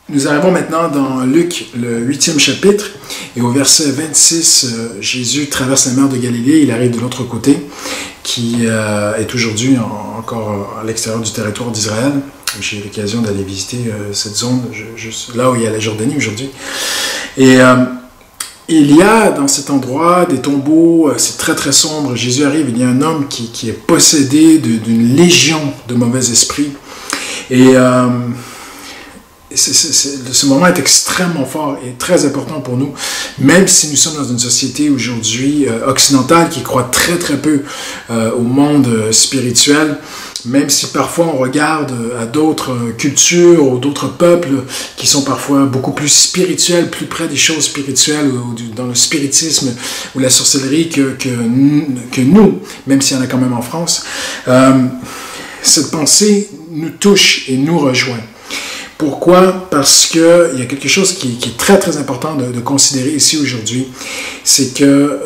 Nous arrivons maintenant dans Luc, le 8e chapitre, et au verset 26, Jésus traverse la mer de Galilée, il arrive de l'autre côté, qui est aujourd'hui encore à l'extérieur du territoire d'Israël. J'ai eu l'occasion d'aller visiter cette zone, juste là où il y a la Jordanie aujourd'hui. Et il y a dans cet endroit des tombeaux, c'est très très sombre. Jésus arrive, il y a un homme qui est possédé d'une légion de mauvais esprits. Et ce moment est extrêmement fort et très important pour nous, même si nous sommes dans une société aujourd'hui occidentale qui croit très très peu au monde spirituel, même si parfois on regarde à d'autres cultures ou d'autres peuples qui sont parfois beaucoup plus spirituels, plus près des choses spirituelles, ou dans le spiritisme ou la sorcellerie que nous, même s'il y en a quand même en France. Cette pensée nous touche et nous rejoint. Pourquoi? Parce qu'il y a quelque chose qui est très très important de considérer ici aujourd'hui, c'est que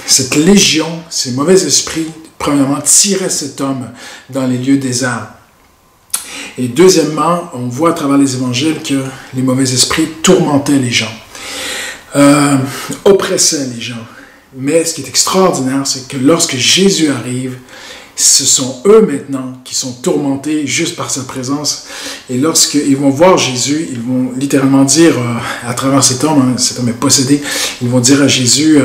cette légion, ces mauvais esprits, premièrement, tiraient cet homme dans les lieux déserts. Et deuxièmement, on voit à travers les évangiles que les mauvais esprits tourmentaient les gens, oppressaient les gens. Mais ce qui est extraordinaire, c'est que lorsque Jésus arrive, ce sont eux maintenant qui sont tourmentés juste par sa présence. Et lorsqu'ils vont voir Jésus, ils vont littéralement dire à travers cet homme est possédé, ils vont dire à Jésus,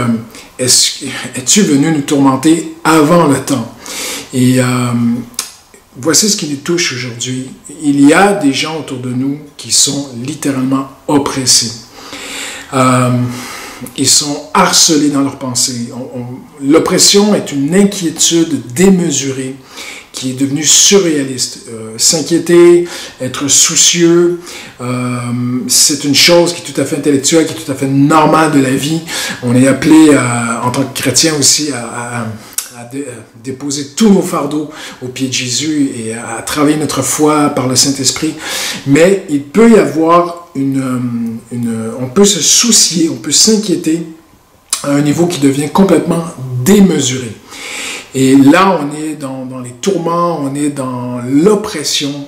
es-tu venu nous tourmenter avant le temps? Et voici ce qui nous touche aujourd'hui. Il y a des gens autour de nous qui sont littéralement oppressés. Ils sont harcelés dans leurs pensées. L'oppression est une inquiétude démesurée qui est devenue surréaliste. S'inquiéter, être soucieux, c'est une chose qui est tout à fait intellectuelle, qui est tout à fait normale de la vie. On est appelé, en tant que chrétien aussi, à déposer tous nos fardeaux au pied de Jésus et à travailler notre foi par le Saint-Esprit. Mais il peut y avoir on peut se soucier, on peut s'inquiéter à un niveau qui devient complètement démesuré. Et là, on est dans les tourments, on est dans l'oppression.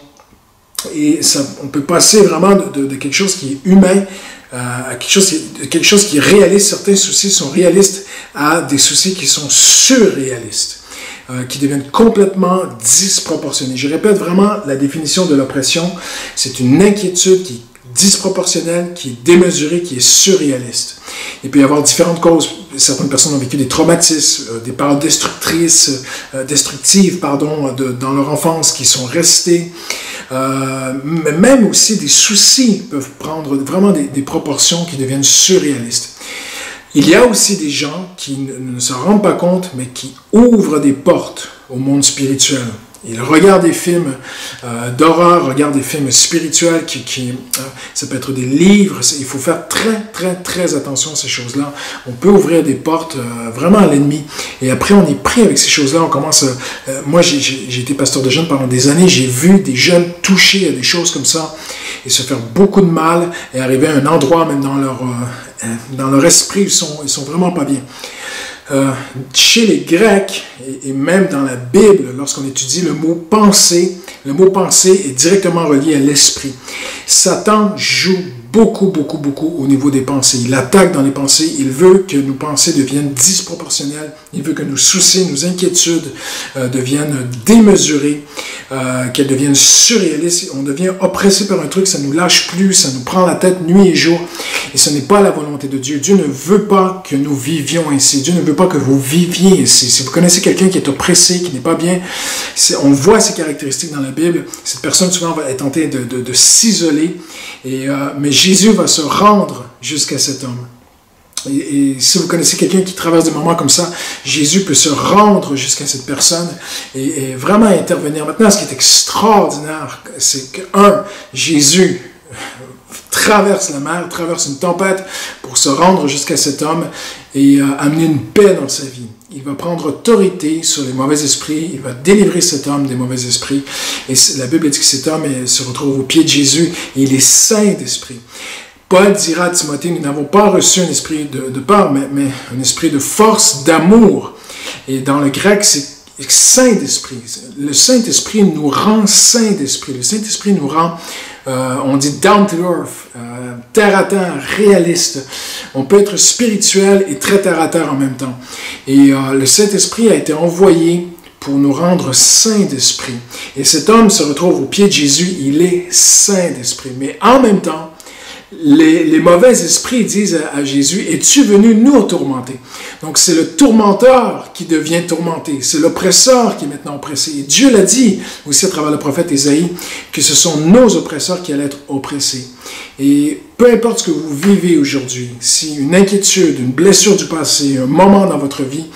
Et on peut passer vraiment de quelque chose qui est humain à quelque chose qui est réaliste. Certains soucis sont réalistes à des soucis qui sont surréalistes, qui deviennent complètement disproportionnés. Je répète vraiment la définition de l'oppression. C'est une inquiétude qui est disproportionnelle, qui est démesurée, qui est surréaliste. Il peut y avoir différentes causes. Certaines personnes ont vécu des traumatismes, des paroles destructives dans leur enfance qui sont restées. Mais même aussi des soucis peuvent prendre vraiment des proportions qui deviennent surréalistes. Il y a aussi des gens qui ne se rendent pas compte, mais qui ouvrent des portes au monde spirituel. Ils regardent des films d'horreur, regardent des films spirituels, ça peut être des livres. Il faut faire très, très, très attention à ces choses-là. On peut ouvrir des portes vraiment à l'ennemi. Et après, on est pris avec ces choses-là. On commence moi, j'ai été pasteur de jeunes pendant des années. J'ai vu des jeunes toucher à des choses comme ça et se faire beaucoup de mal et arriver à un endroit, même dans leur esprit, ils sont vraiment pas bien. Chez les Grecs, et même dans la Bible, lorsqu'on étudie le mot pensée est directement relié à l'esprit. Satan joue beaucoup au niveau des pensées. Il attaque dans les pensées. Il veut que nos pensées deviennent disproportionnelles. Il veut que nos soucis, nos inquiétudes deviennent démesurées, qu'elles deviennent surréalistes. On devient oppressé par un truc, ça nous lâche plus, ça nous prend la tête nuit et jour. Et ce n'est pas la volonté de Dieu. Dieu ne veut pas que nous vivions ainsi. Dieu ne veut pas que vous viviez ainsi. Si vous connaissez quelqu'un qui est oppressé, qui n'est pas bien, on voit ces caractéristiques dans la Bible. Cette personne souvent va être tentée de s'isoler. Mais Jésus va se rendre jusqu'à cet homme. Et si vous connaissez quelqu'un qui traverse des moments comme ça, Jésus peut se rendre jusqu'à cette personne et vraiment intervenir. Maintenant, ce qui est extraordinaire, c'est que, Jésus traverse la mer, traverse une tempête pour se rendre jusqu'à cet homme et amener une paix dans sa vie. Il va prendre autorité sur les mauvais esprits, il va délivrer cet homme des mauvais esprits. Et la Bible dit que cet homme se retrouve au pied de Jésus et il est saint d'esprit. Paul dira à Timothée, nous n'avons pas reçu un esprit de peur, mais un esprit de force, d'amour. Et dans le grec, c'est Saint-Esprit. Le Saint-Esprit nous rend saint d'esprit. Le Saint-Esprit nous rend on dit down to earth, terre à terre, réaliste. On peut être spirituel et très terre à terre en même temps. Et le Saint-Esprit a été envoyé pour nous rendre saints d'esprit. Et cet homme se retrouve au pied de Jésus, il est saint d'esprit. Mais en même temps, les mauvais esprits disent à Jésus, « Es-tu venu nous tourmenter? » Donc c'est le tourmenteur qui devient tourmenté, c'est l'oppresseur qui est maintenant oppressé. Et Dieu l'a dit aussi à travers le prophète Ésaïe, que ce sont nos oppresseurs qui allaient être oppressés. Et peu importe ce que vous vivez aujourd'hui, si une inquiétude, une blessure du passé, un moment dans votre vie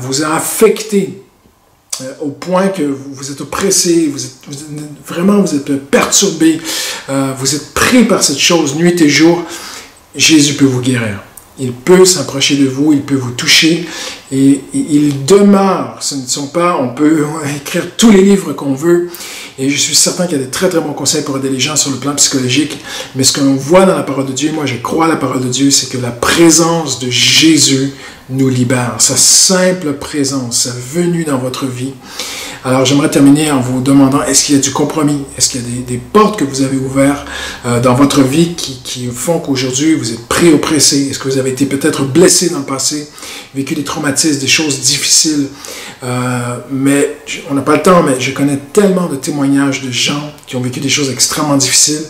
vous a affecté, au point que vous êtes oppressé, vous êtes perturbé, vous êtes pris par cette chose nuit et jour, Jésus peut vous guérir. Il peut s'approcher de vous, il peut vous toucher et il demeure. Ce ne sont pas, on peut écrire tous les livres qu'on veut et je suis certain qu'il y a des très très bons conseils pour aider les gens sur le plan psychologique, mais ce que l'on voit dans la parole de Dieu, moi je crois à la parole de Dieu, c'est que la présence de Jésus nous libère, sa simple présence, sa venue dans votre vie. Alors j'aimerais terminer en vous demandant, est-ce qu'il y a du compromis? Est-ce qu'il y a des portes que vous avez ouvertes dans votre vie qui font qu'aujourd'hui vous êtes pris, oppressé? Est-ce que vous avez été peut-être blessé dans le passé, vécu des traumatismes, des choses difficiles? Mais on n'a pas le temps, mais je connais tellement de témoignages de gens qui ont vécu des choses extrêmement difficiles,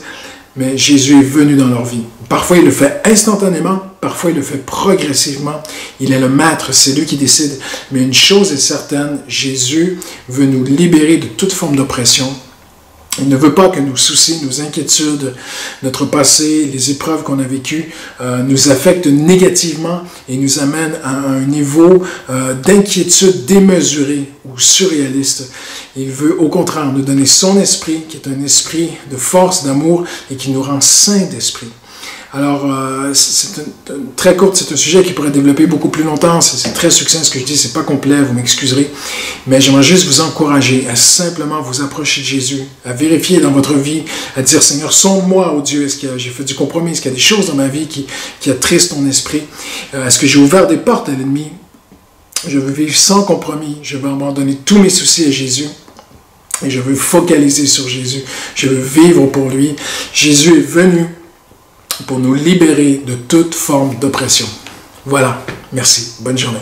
mais Jésus est venu dans leur vie. Parfois, il le fait instantanément, parfois, il le fait progressivement. Il est le maître, c'est lui qui décide. Mais une chose est certaine, Jésus veut nous libérer de toute forme d'oppression. Il ne veut pas que nos soucis, nos inquiétudes, notre passé, les épreuves qu'on a vécues nous affectent négativement et nous amènent à un niveau d'inquiétude démesuré ou surréaliste. Il veut au contraire nous donner son esprit, qui est un esprit de force, d'amour et qui nous rend saints d'esprit. Alors, c'est très court, c'est un sujet qui pourrait développer beaucoup plus longtemps, c'est très succinct ce que je dis, c'est pas complet, vous m'excuserez, mais j'aimerais juste vous encourager à simplement vous approcher de Jésus, à vérifier dans votre vie, à dire, Seigneur, sonde-moi, oh Dieu, est-ce que j'ai fait du compromis, est-ce qu'il y a des choses dans ma vie qui attristent ton esprit, est-ce que j'ai ouvert des portes à l'ennemi, je veux vivre sans compromis, je veux abandonner tous mes soucis à Jésus, et je veux focaliser sur Jésus, je veux vivre pour lui. Jésus est venu pour nous libérer de toute forme d'oppression. Voilà, merci, bonne journée.